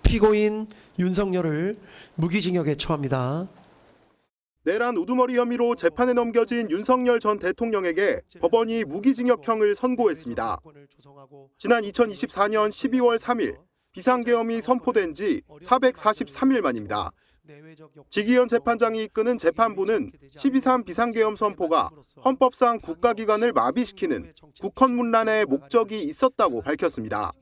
피고인 윤석열을 무기징역에 처합니다. 내란 우두머리 혐의로 재판에 넘겨진 윤석열 전 대통령에게 법원이 무기징역형을 선고했습니다. 지난 2024년 12월 3일 비상계엄이 선포된 지 443일 만입니다. 지기현 재판장이 이끄는 재판부는 12.3 비상계엄 선포가 헌법상 국가기관을 마비시키는 국헌문란의 목적이 있었다고 밝혔습니다.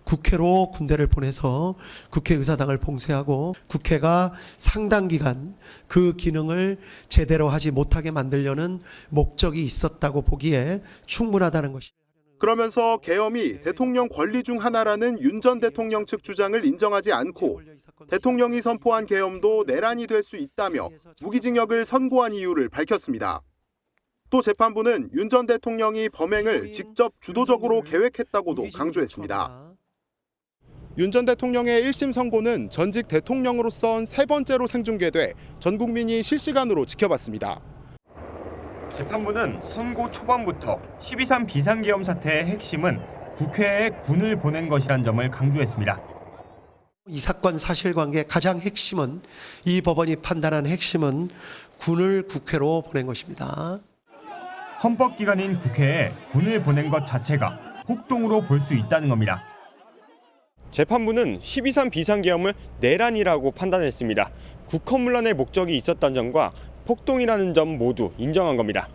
국회로 군대를 보내서 국회의사당을 봉쇄하고 국회가 상당 기간 그 기능을 제대로 하지 못하게 만들려는 목적이 있었다고 보기에 충분하다는 것입니다. 그러면서 계엄이 대통령 권리 중 하나라는 윤 전 대통령 측 주장을 인정하지 않고 대통령이 선포한 계엄도 내란이 될 수 있다며 무기징역을 선고한 이유를 밝혔습니다. 또 재판부는 윤 전 대통령이 범행을 직접 주도적으로 계획했다고도 강조했습니다. 윤 전 대통령의 1심 선고는 전직 대통령으로선 세 번째로 생중계돼 전 국민이 실시간으로 지켜봤습니다. 재판부는 선고 초반부터 12.3 비상계엄 사태의 핵심은 국회에 군을 보낸 것이란 점을 강조했습니다. 이 사건 사실관계의 가장 핵심은 이 법원이 판단한 핵심은 군을 국회로 보낸 것입니다. 헌법기관인 국회에 군을 보낸 것 자체가 폭동으로 볼 수 있다는 겁니다. 재판부는 12.3 비상계엄을 내란이라고 판단했습니다. 국헌문란의 목적이 있었던 점과 폭동이라는 점 모두 인정한 겁니다.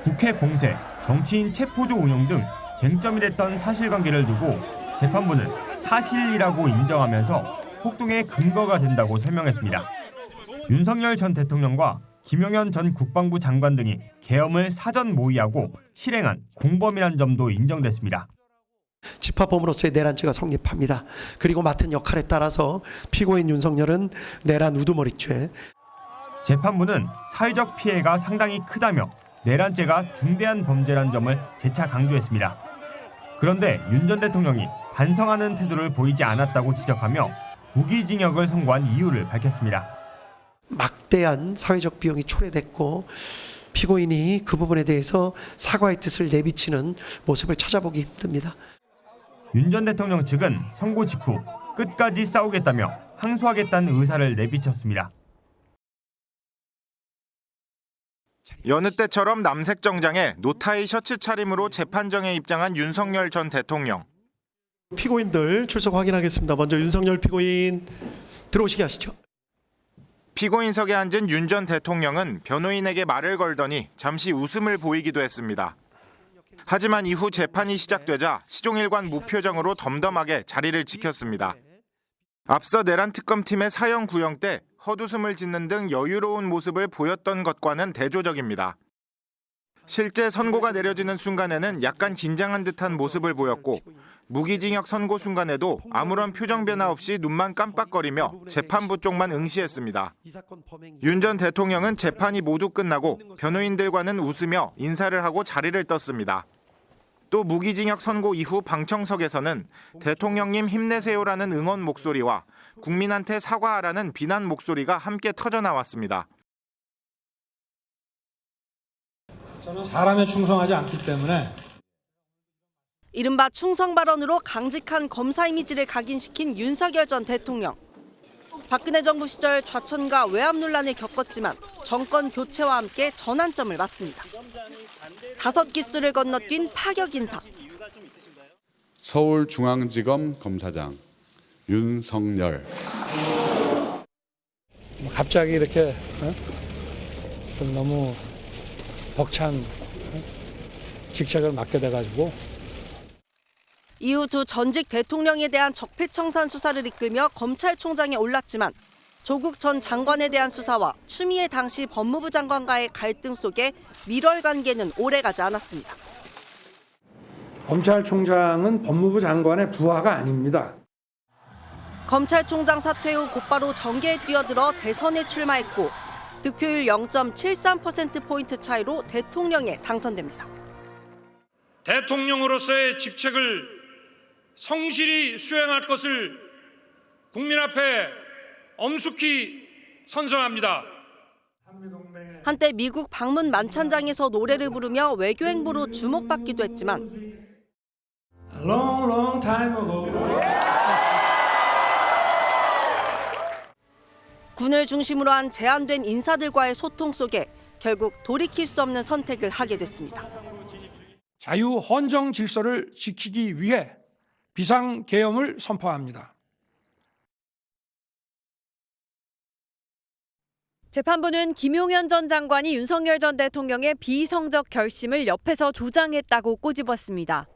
국회 봉쇄, 정치인 체포조 운영 등 쟁점이 됐던 사실관계를 두고 재판부는 사실이라고 인정하면서 폭동의 근거가 된다고 설명했습니다. 윤석열 전 대통령과 김용현 전 국방부 장관 등이 계엄을 사전 모의하고 실행한 공범이란 점도 인정됐습니다. 집합범으로서의 내란죄가 성립합니다. 그리고 맡은 역할에 따라서 피고인 윤석열은 내란 우두머리죄. 재판부는 사회적 피해가 상당히 크다며 내란죄가 중대한 범죄란 점을 재차 강조했습니다. 그런데 윤 전 대통령이 반성하는 태도를 보이지 않았다고 지적하며 무기징역을 선고한 이유를 밝혔습니다. 막대한 사회적 비용이 초래됐고 피고인이 그 부분에 대해서 사과의 뜻을 내비치는 모습을 찾아보기 힘듭니다. 윤 전 대통령 측은 선고 직후 끝까지 싸우겠다며 항소하겠다는 의사를 내비쳤습니다. 여느 때처럼 남색 정장에 노타이 셔츠 차림으로 재판정에 입장한 윤석열 전 대통령. 피고인들 출석 확인하겠습니다. 먼저 윤석열 피고인 들어오시게 하시죠. 피고인석에 앉은 윤 전 대통령은 변호인에게 말을 걸더니 잠시 웃음을 보이기도 했습니다. 하지만 이후 재판이 시작되자 시종일관 무표정으로 덤덤하게 자리를 지켰습니다. 앞서 내란 특검팀의 사형 구형 때 헛웃음을 짓는 등 여유로운 모습을 보였던 것과는 대조적입니다. 실제 선고가 내려지는 순간에는 약간 긴장한 듯한 모습을 보였고 무기징역 선고 순간에도 아무런 표정 변화 없이 눈만 깜빡거리며 재판부 쪽만 응시했습니다. 윤 전 대통령은 재판이 모두 끝나고 변호인들과는 웃으며 인사를 하고 자리를 떴습니다. 또 무기징역 선고 이후 방청석에서는 대통령님 힘내세요라는 응원 목소리와 국민한테 사과하라는 비난 목소리가 함께 터져나왔습니다. 저는 사람에 충성하지 않기 때문에 이른바 충성 발언으로 강직한 검사 이미지를 각인시킨 윤석열 전 대통령. 박근혜 정부 시절 좌천과 외압 논란을 겪었지만 정권 교체와 함께 전환점을 맞습니다. 5기수를 건너뛴 파격 인사. 서울중앙지검 검사장 윤석열. 갑자기 이렇게 좀 너무 벅찬 직책을 맡게 돼가지고 이후 두 전직 대통령에 대한 적폐청산 수사를 이끌며 검찰총장에 올랐지만 조국 전 장관에 대한 수사와 추미애 당시 법무부 장관과의 갈등 속에 밀월 관계는 오래가지 않았습니다. 검찰총장은 법무부 장관의 부하가 아닙니다. 검찰총장 사퇴 후 곧바로 정계에 뛰어들어 대선에 출마했고 득표율 0.73%포인트 차이로 대통령에 당선됩니다. 대통령으로서의 직책을 성실히 수행할 것을 국민 앞에 엄숙히 선서합니다. 한때 미국 방문 만찬장에서 노래를 부르며 외교 행보로 주목받기도 했지만 Long, long time ago. 군을 중심으로 한 제한된 인사들과의 소통 속에 결국 돌이킬 수 없는 선택을 하게 됐습니다. 자유 헌정 질서를 지키기 위해 비상계엄을 선포합니다. 재판부는 김용현 전 장관이 윤석열 전 대통령의 비성적 결심을 옆에서 조장했다고 꼬집었습니다.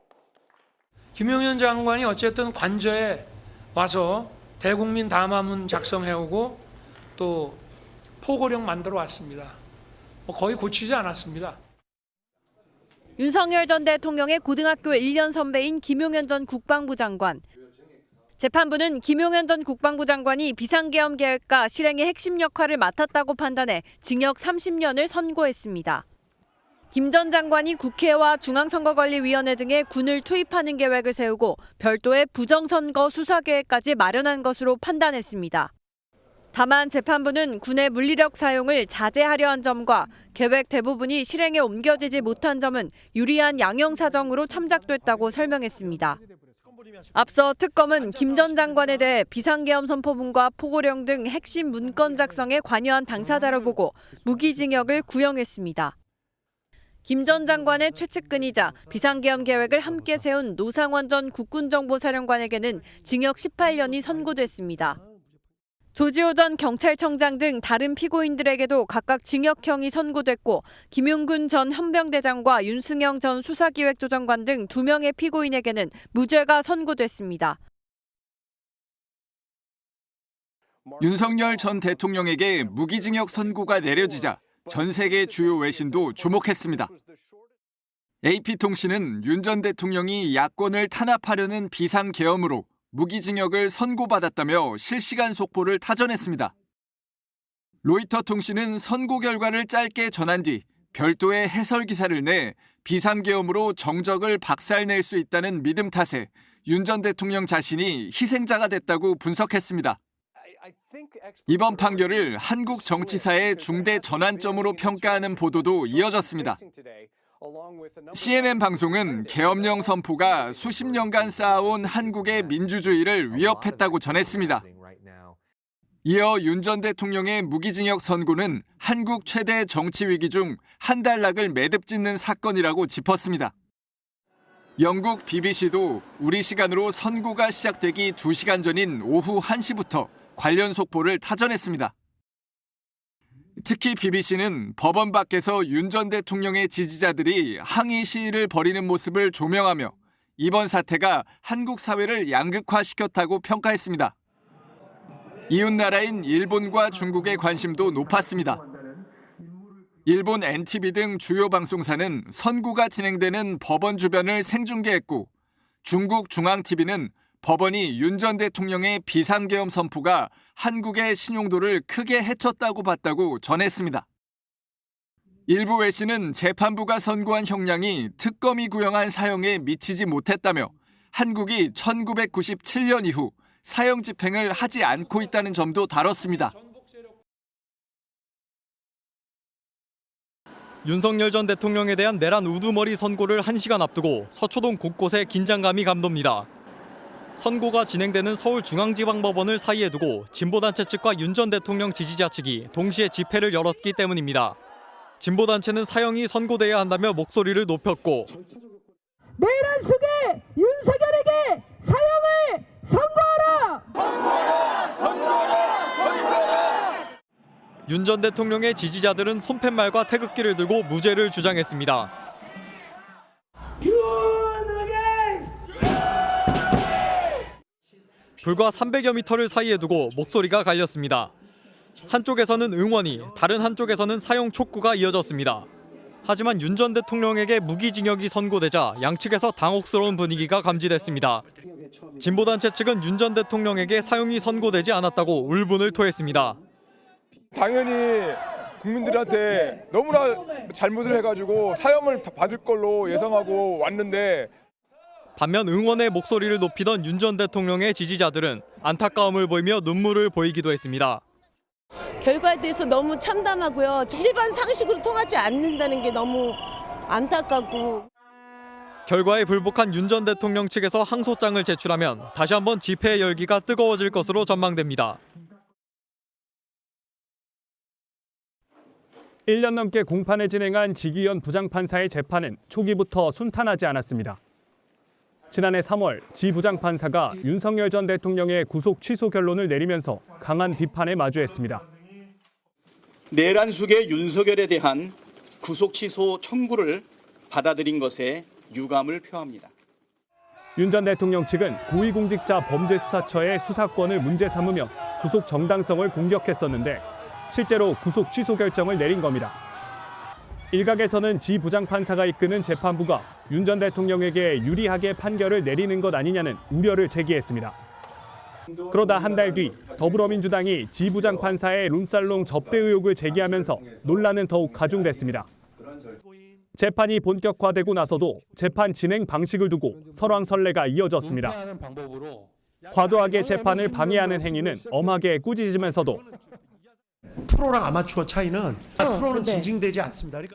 김용현 장관이 어쨌든 관저에 와서 대국민 담화문 작성해오고 또 포고령 만들어 왔습니다. 거의 고치지 않았습니다. 윤석열 전 대통령의 고등학교 1년 선배인 김용현 전 국방부 장관. 재판부는 김용현 전 국방부 장관이 비상계엄 계획과 실행의 핵심 역할을 맡았다고 판단해 징역 30년을 선고했습니다. 김 전 장관이 국회와 중앙선거관리위원회 등에 군을 투입하는 계획을 세우고 별도의 부정선거 수사 계획까지 마련한 것으로 판단했습니다. 다만 재판부는 군의 물리력 사용을 자제하려 한 점과 계획 대부분이 실행에 옮겨지지 못한 점은 유리한 양형 사정으로 참작됐다고 설명했습니다. 앞서 특검은 김 전 장관에 대해 비상계엄 선포문과 포고령 등 핵심 문건 작성에 관여한 당사자로 보고 무기징역을 구형했습니다. 김 전 장관의 최측근이자 비상계엄 계획을 함께 세운 노상원 전 국군정보사령관에게는 징역 18년이 선고됐습니다. 조지호 전 경찰청장 등 다른 피고인들에게도 각각 징역형이 선고됐고 김용군 전 헌병대장과 윤승영 전 수사기획조정관 등 2명의 피고인에게는 무죄가 선고됐습니다. 윤석열 전 대통령에게 무기징역 선고가 내려지자 전 세계 주요 외신도 주목했습니다. AP통신은 윤 전 대통령이 야권을 탄압하려는 비상계엄으로 무기징역을 선고받았다며 실시간 속보를 타전했습니다. 로이터 통신은 선고 결과를 짧게 전한 뒤 별도의 해설 기사를 내 비상계엄으로 정적을 박살낼 수 있다는 믿음 탓에 윤 전 대통령 자신이 희생자가 됐다고 분석했습니다. 이번 판결을 한국 정치사의 중대 전환점으로 평가하는 보도도 이어졌습니다. CNN 방송은 계엄령 선포가 수십 년간 쌓아온 한국의 민주주의를 위협했다고 전했습니다. 이어 윤 전 대통령의 무기징역 선고는 한국 최대 정치 위기 중 한 달락을 매듭짓는 사건이라고 짚었습니다. 영국 BBC도 우리 시간으로 선고가 시작되기 2시간 전인 오후 1시부터 관련 속보를 타전했습니다. 특히 BBC는 법원 밖에서 윤 전 대통령의 지지자들이 항의 시위를 벌이는 모습을 조명하며 이번 사태가 한국 사회를 양극화시켰다고 평가했습니다. 이웃 나라인 일본과 중국의 관심도 높았습니다. 일본 NTV 등 주요 방송사는 선고가 진행되는 법원 주변을 생중계했고 중국 중앙TV는 법원이 윤 전 대통령의 비상계엄 선포가 한국의 신용도를 크게 해쳤다고 봤다고 전했습니다. 일부 외신은 재판부가 선고한 형량이 특검이 구형한 사형에 미치지 못했다며 한국이 1997년 이후 사형 집행을 하지 않고 있다는 점도 다뤘습니다. 윤석열 전 대통령에 대한 내란 우두머리 선고를 1시간 앞두고 서초동 곳곳에 긴장감이 감돕니다. 선고가 진행되는 서울중앙지방법원을 사이에 두고 진보단체 측과 윤 전 대통령 지지자 측이 동시에 집회를 열었기 때문입니다. 진보단체는 사형이 선고돼야 한다며 목소리를 높였고 내란 속에 윤석열에게 사형을 선고하라! 윤 전 대통령의 지지자들은 손팻말과 태극기를 들고 무죄를 주장했습니다. 불과 300여 미터를 사이에 두고 목소리가 갈렸습니다. 한쪽에서는 응원이, 다른 한쪽에서는 사형 촉구가 이어졌습니다. 하지만 윤 전 대통령에게 무기징역이 선고되자 양측에서 당혹스러운 분위기가 감지됐습니다. 진보단체 측은 윤 전 대통령에게 사형이 선고되지 않았다고 울분을 토했습니다. 당연히 국민들한테 너무나 잘못을 해가지고 사형을 받을 걸로 예상하고 왔는데 반면 응원의 목소리를 높이던 윤 전 대통령의 지지자들은 안타까움을 보이며 눈물을 보이기도 했습니다. 결과에 대해서 너무 참담하고요. 일반 상식으로 통하지 않는다는 게 너무 안타깝고. 결과에 불복한 윤 전 대통령 측에서 항소장을 제출하면 다시 한번 집회 열기가 뜨거워질 것으로 전망됩니다. 1년 넘게 공판을 진행한 지기현 부장판사의 재판은 초기부터 순탄하지 않았습니다. 지난해 3월 지 부장판사가 윤석열 전 대통령의 구속 취소 결론을 내리면서 강한 비판에 마주했습니다. 내란 속의 윤석열에 대한 구속 취소 청구를 받아들인 것에 유감을 표합니다. 윤 전 대통령 측은 고위공직자 범죄수사처의 수사권을 문제 삼으며 구속 정당성을 공격했었는데 실제로 구속 취소 결정을 내린 겁니다. 일각에서는 지 부장판사가 이끄는 재판부가 윤 전 대통령에게 유리하게 판결을 내리는 것 아니냐는 우려를 제기했습니다. 그러다 한 달 뒤 더불어민주당이 지 부장판사의 룸살롱 접대 의혹을 제기하면서 논란은 더욱 가중됐습니다. 재판이 본격화되고 나서도 재판 진행 방식을 두고 설왕설래가 이어졌습니다. 과도하게 재판을 방해하는 행위는 엄하게 꾸짖으면서도 프로랑 아마추어 차이는 프로는 징징대지 않습니다. 그러니까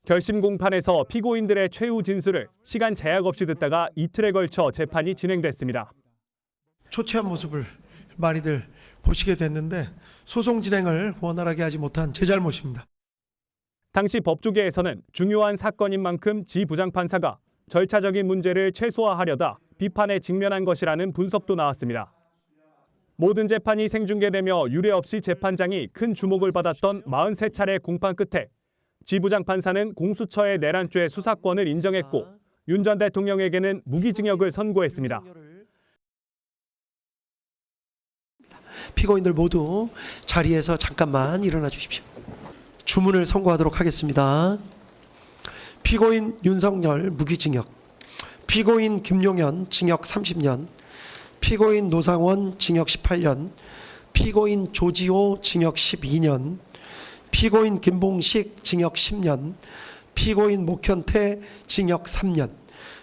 결심 공판에서 피고인들의 최후 진술을 시간 제약 없이 듣다가 이틀에 걸쳐 재판이 진행됐습니다. 초췌한 모습을 많이들 보시게 됐는데 소송 진행을 원활하게 하지 못한 제 잘못입니다. 당시 법조계에서는 중요한 사건인 만큼 지 부장판사가 절차적인 문제를 최소화하려다 비판에 직면한 것이라는 분석도 나왔습니다. 모든 재판이 생중계되며 유례 없이 재판장이 큰 주목을 받았던 43차례 공판 끝에 지 부장판사는 공수처의 내란죄 수사권을 인정했고 윤 전 대통령에게는 무기징역을 선고했습니다. 피고인들 모두 자리에서 잠깐만 일어나 주십시오. 주문을 선고하도록 하겠습니다. 피고인 윤석열 무기징역, 피고인 김용현 징역 30년, 피고인 노상원 징역 18년, 피고인 조지호 징역 12년, 피고인 김봉식 징역 10년, 피고인 목현태 징역 3년,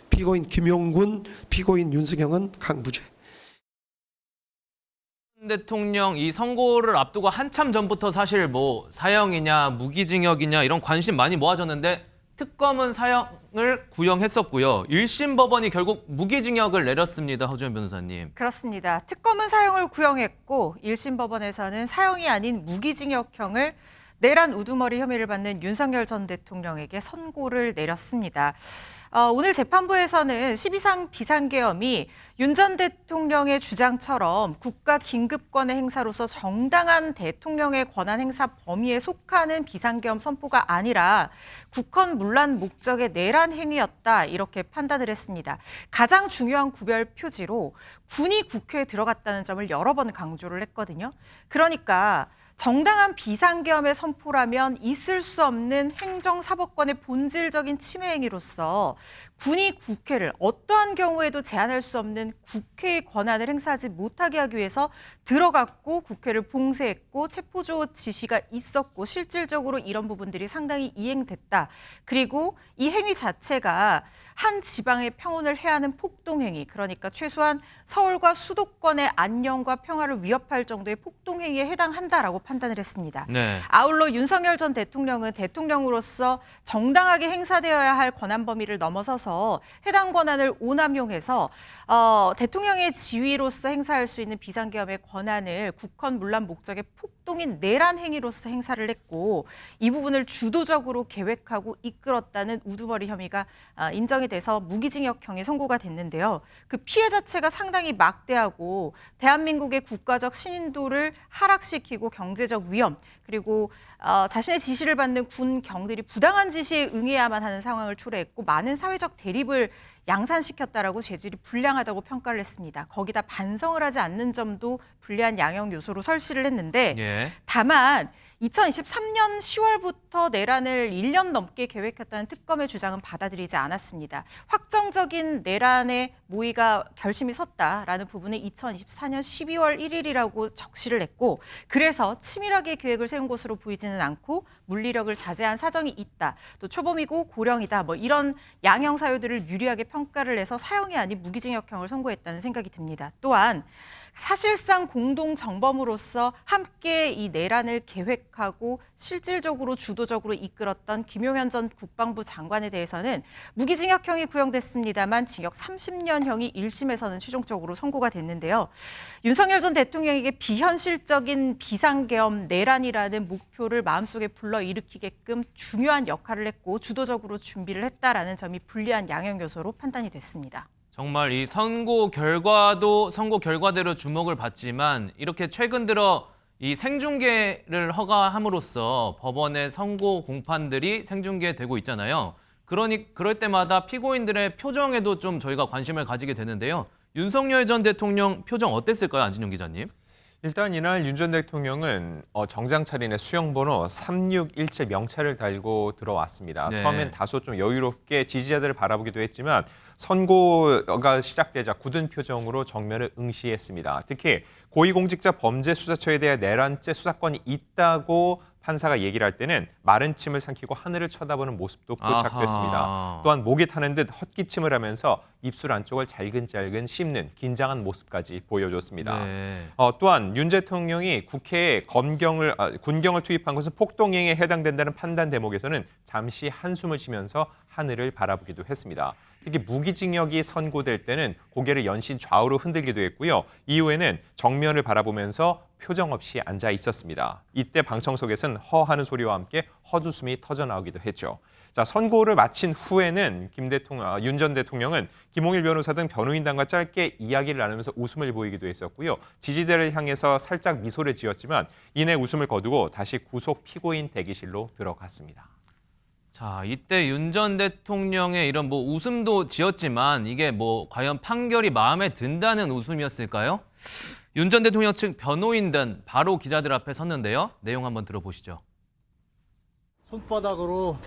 피고인 김용군, 피고인 윤승영은 강부죄. 대통령 이 선고를 앞두고 한참 전부터 사실 뭐 사형이냐 무기징역이냐 이런 관심 많이 모아졌는데 특검은 사형을 구형했었고요. 1심 법원이 결국 무기징역을 내렸습니다. 허주연 변호사님. 그렇습니다. 특검은 사형을 구형했고 1심 법원에서는 사형이 아닌 무기징역형을 내란 우두머리 혐의를 받는 윤석열 전 대통령에게 선고를 내렸습니다. 오늘 재판부에서는 12상 비상계엄이 윤 전 대통령의 주장처럼 국가 긴급권의 행사로서 정당한 대통령의 권한 행사 범위에 속하는 비상계엄 선포가 아니라 국헌 문란 목적의 내란 행위였다 이렇게 판단을 했습니다. 가장 중요한 구별 표지로 군이 국회에 들어갔다는 점을 여러 번 강조를 했거든요. 그러니까 정당한 비상계엄의 선포라면 있을 수 없는 행정사법권의 본질적인 침해 행위로서 군이 국회를 어떠한 경우에도 제한할 수 없는 국회의 권한을 행사하지 못하게 하기 위해서 들어갔고 국회를 봉쇄했고 체포조 지시가 있었고 실질적으로 이런 부분들이 상당히 이행됐다. 그리고 이 행위 자체가 한 지방의 평온을 해하는 폭동행위, 그러니까 최소한 서울과 수도권의 안녕과 평화를 위협할 정도의 폭동행위에 해당한다라고 판단을 했습니다. 네. 아울러 윤석열 전 대통령은 대통령으로서 정당하게 행사되어야 할 권한 범위를 넘어서서 해당 권한을 오남용해서 대통령의 지위로서 행사할 수 있는 비상계엄의 권한을 국헌 문란 목적의 폭동인 내란 행위로서 행사를 했고 이 부분을 주도적으로 계획하고 이끌었다는 우두머리 혐의가 인정이 돼서 무기징역형이 선고가 됐는데요. 그 피해 자체가 상당히 막대하고 대한민국의 국가적 신인도를 하락시키고 경제적 위험 그리고 자신의 지시를 받는 군경들이 부당한 지시에 응해야만 하는 상황을 초래했고 많은 사회적 대립을 양산시켰다라고 죄질이 불량하다고 평가를 했습니다. 거기다 반성을 하지 않는 점도 불리한 양형 요소로 설시를 했는데 다만 2023년 10월부터 내란을 1년 넘게 계획했다는 특검의 주장은 받아들이지 않았습니다. 확정적인 내란의 모의가 결심이 섰다라는 부분은 2024년 12월 1일이라고 적시를 했고 그래서 치밀하게 계획을 세운 것으로 보이지는 않고 물리력을 자제한 사정이 있다. 또 초범이고 고령이다. 뭐 이런 양형 사유들을 유리하게 평가를 해서 사형이 아닌 무기징역형을 선고했다는 생각이 듭니다. 또한 사실상 공동 정범으로서 함께 이 내란을 계획하고 실질적으로 주도적으로 이끌었던 김용현 전 국방부 장관에 대해서는 무기징역형이 구형됐습니다만 징역 30년형이 1심에서는 최종적으로 선고가 됐는데요. 윤석열 전 대통령에게 비현실적인 비상계엄 내란이라는 목표를 마음속에 불러일으키게끔 중요한 역할을 했고 주도적으로 준비를 했다라는 점이 불리한 양형 요소로 판단이 됐습니다. 정말 이 선고 결과도 선고 결과대로 주목을 받지만 이렇게 최근 들어 이 생중계를 허가함으로써 법원의 선고 공판들이 생중계되고 있잖아요. 그럴 때마다 피고인들의 표정에도 좀 저희가 관심을 가지게 되는데요. 윤석열 전 대통령 표정 어땠을까요, 안진용 기자님? 일단 이날 윤 전 대통령은 정장 차림의 수영번호 361체 명찰을 달고 들어왔습니다. 네. 처음엔 다소 좀 여유롭게 지지자들을 바라보기도 했지만 선고가 시작되자 굳은 표정으로 정면을 응시했습니다. 특히 고위공직자 범죄수사처에 대한 내란죄 수사권이 있다고 판사가 얘기를 할 때는 마른 침을 삼키고 하늘을 쳐다보는 모습도 포착됐습니다. 아하. 또한 목이 타는 듯 헛기침을 하면서 입술 안쪽을 잘근잘근 씹는 긴장한 모습까지 보여줬습니다. 네. 또한 윤 대통령이 국회에 군경을 투입한 것은 폭동행위에 해당된다는 판단 대목에서는 잠시 한숨을 쉬면서 하늘을 바라보기도 했습니다. 특히 무기징역이 선고될 때는 고개를 연신 좌우로 흔들기도 했고요. 이후에는 정면을 바라보면서 표정 없이 앉아 있었습니다. 이때 방청석에서는 허하는 소리와 함께 헛웃음이 터져나오기도 했죠. 자, 선고를 마친 후에는 윤 전 대통령은 김홍일 변호사 등 변호인단과 짧게 이야기를 나누면서 웃음을 보이기도 했었고요. 지지대를 향해서 살짝 미소를 지었지만 이내 웃음을 거두고 다시 구속 피고인 대기실로 들어갔습니다. 자, 이때 윤 전 대통령의 이런 웃음도 지었지만 이게 과연 판결이 마음에 든다는 웃음이었을까요? 윤 전 대통령 측 변호인단 바로 기자들 앞에 섰는데요. 내용 한번 들어보시죠. 손바닥으로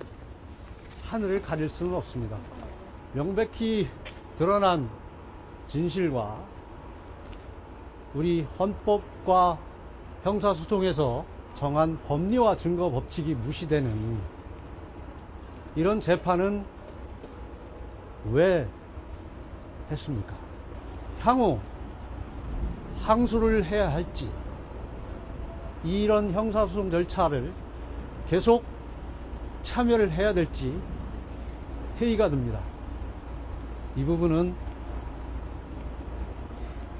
하늘을 가릴 수는 없습니다. 명백히 드러난 진실과 우리 헌법과 형사소송에서 정한 법리와 증거 법칙이 무시되는 이런 재판은 왜 했습니까? 향후 항소를 해야 할지 이런 형사소송 절차를 계속 참여를 해야 될지 회의가 듭니다. 이 부분은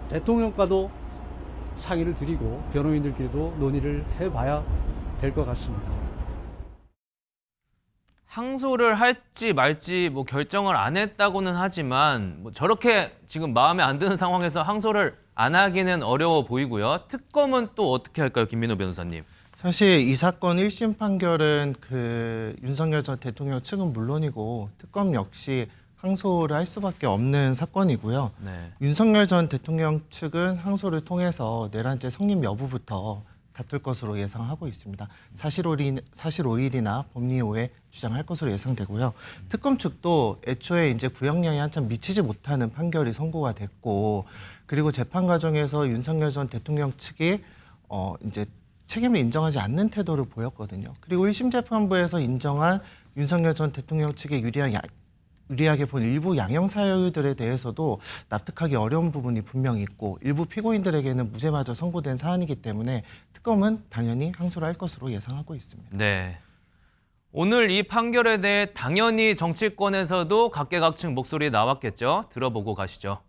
대통령과도 상의를 드리고 변호인들끼리도 논의를 해봐야 될 것 같습니다. 항소를 할지 말지 결정을 안 했다고는 하지만 저렇게 지금 마음에 안 드는 상황에서 항소를 안 하기는 어려워 보이고요. 특검은 또 어떻게 할까요, 김민호 변호사님? 사실 이 사건 1심 판결은 윤석열 전 대통령 측은 물론이고 특검 역시 항소를 할 수밖에 없는 사건이고요. 네. 윤석열 전 대통령 측은 항소를 통해서 내란죄 성립 여부부터 다툴 것으로 예상하고 있습니다. 사실 오일이나 법리 오해 주장할 것으로 예상되고요. 특검 측도 애초에 이제 구형량이 한참 미치지 못하는 판결이 선고가 됐고, 그리고 재판 과정에서 윤석열 전 대통령 측이 이제 책임을 인정하지 않는 태도를 보였거든요. 그리고 1심 재판부에서 인정한 윤석열 전 대통령 측의 유리하게 본 일부 양형 사유들에 대해서도 납득하기 어려운 부분이 분명히 있고 일부 피고인들에게는 무죄마저 선고된 사안이기 때문에 특검은 당연히 항소를 할 것으로 예상하고 있습니다. 네. 오늘 이 판결에 대해 당연히 정치권에서도 각계각층 목소리 나왔겠죠. 들어보고 가시죠.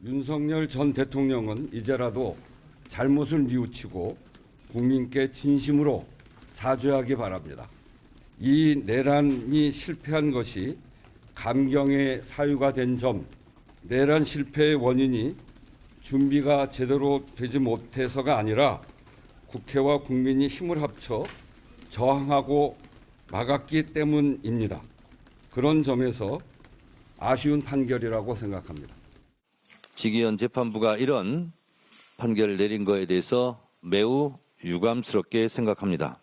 윤석열 전 대통령은 이제라도 잘못을 뉘우치고 국민께 진심으로 사죄하기 바랍니다. 이 내란이 실패한 것이 감경의 사유가 된 점, 내란 실패의 원인이 준비가 제대로 되지 못해서가 아니라 국회와 국민이 힘을 합쳐 저항하고 막았기 때문입니다. 그런 점에서 아쉬운 판결이라고 생각합니다. 지기현 재판부가 이런 판결을 내린 거에 대해서 매우 유감스럽게 생각합니다.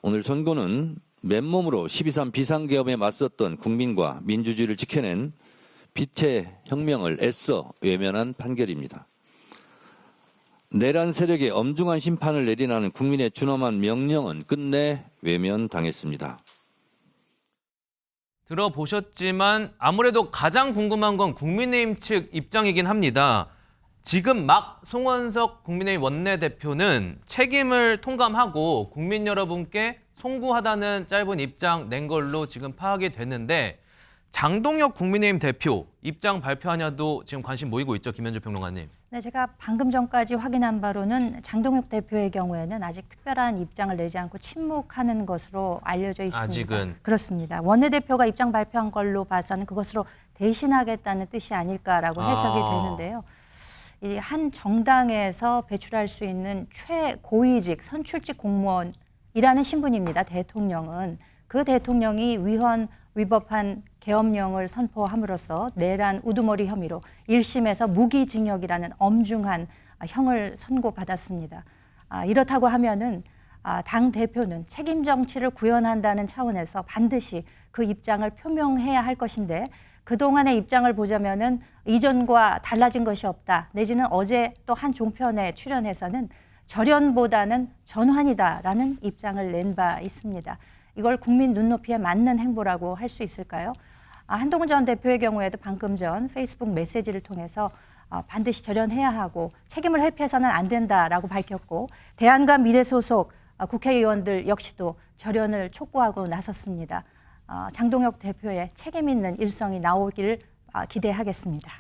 오늘 선고는 맨몸으로 12.3 비상계엄에 맞섰던 국민과 민주주의를 지켜낸 빛의 혁명을 애써 외면한 판결입니다. 내란 세력의 엄중한 심판을 내리라는 국민의 준엄한 명령은 끝내 외면당했습니다. 들어보셨지만 아무래도 가장 궁금한 건 국민의힘 측 입장이긴 합니다. 지금 막 송원석 국민의힘 원내대표는 책임을 통감하고 국민 여러분께 송구하다는 짧은 입장 낸 걸로 지금 파악이 됐는데 장동혁 국민의힘 대표 입장 발표하냐도 지금 관심 모이고 있죠, 김현주 평론가님. 네, 제가 방금 전까지 확인한 바로는 장동혁 대표의 경우에는 아직 특별한 입장을 내지 않고 침묵하는 것으로 알려져 있습니다. 아직은. 그렇습니다. 원내대표가 입장 발표한 걸로 봐서는 그것으로 대신하겠다는 뜻이 아닐까라고 해석이 되는데요. 이 한 정당에서 배출할 수 있는 최고위직 선출직 공무원이라는 신분입니다. 대통령은. 그 대통령이 위법한 계엄령을 선포함으로써 내란 우두머리 혐의로 1심에서 무기징역이라는 엄중한 형을 선고받았습니다. 이렇다고 하면은 당 대표는 책임 정치를 구현한다는 차원에서 반드시 그 입장을 표명해야 할 것인데 그동안의 입장을 보자면은 이전과 달라진 것이 없다. 내지는 어제 또 한 종편에 출연해서는 절연보다는 전환이다라는 입장을 낸 바 있습니다. 이걸 국민 눈높이에 맞는 행보라고 할 수 있을까요? 한동훈 전 대표의 경우에도 방금 전 페이스북 메시지를 통해서 반드시 절연해야 하고 책임을 회피해서는 안 된다라고 밝혔고 대안과 미래 소속 국회의원들 역시도 절연을 촉구하고 나섰습니다. 장동혁 대표의 책임 있는 일성이 나오기를 기대하겠습니다.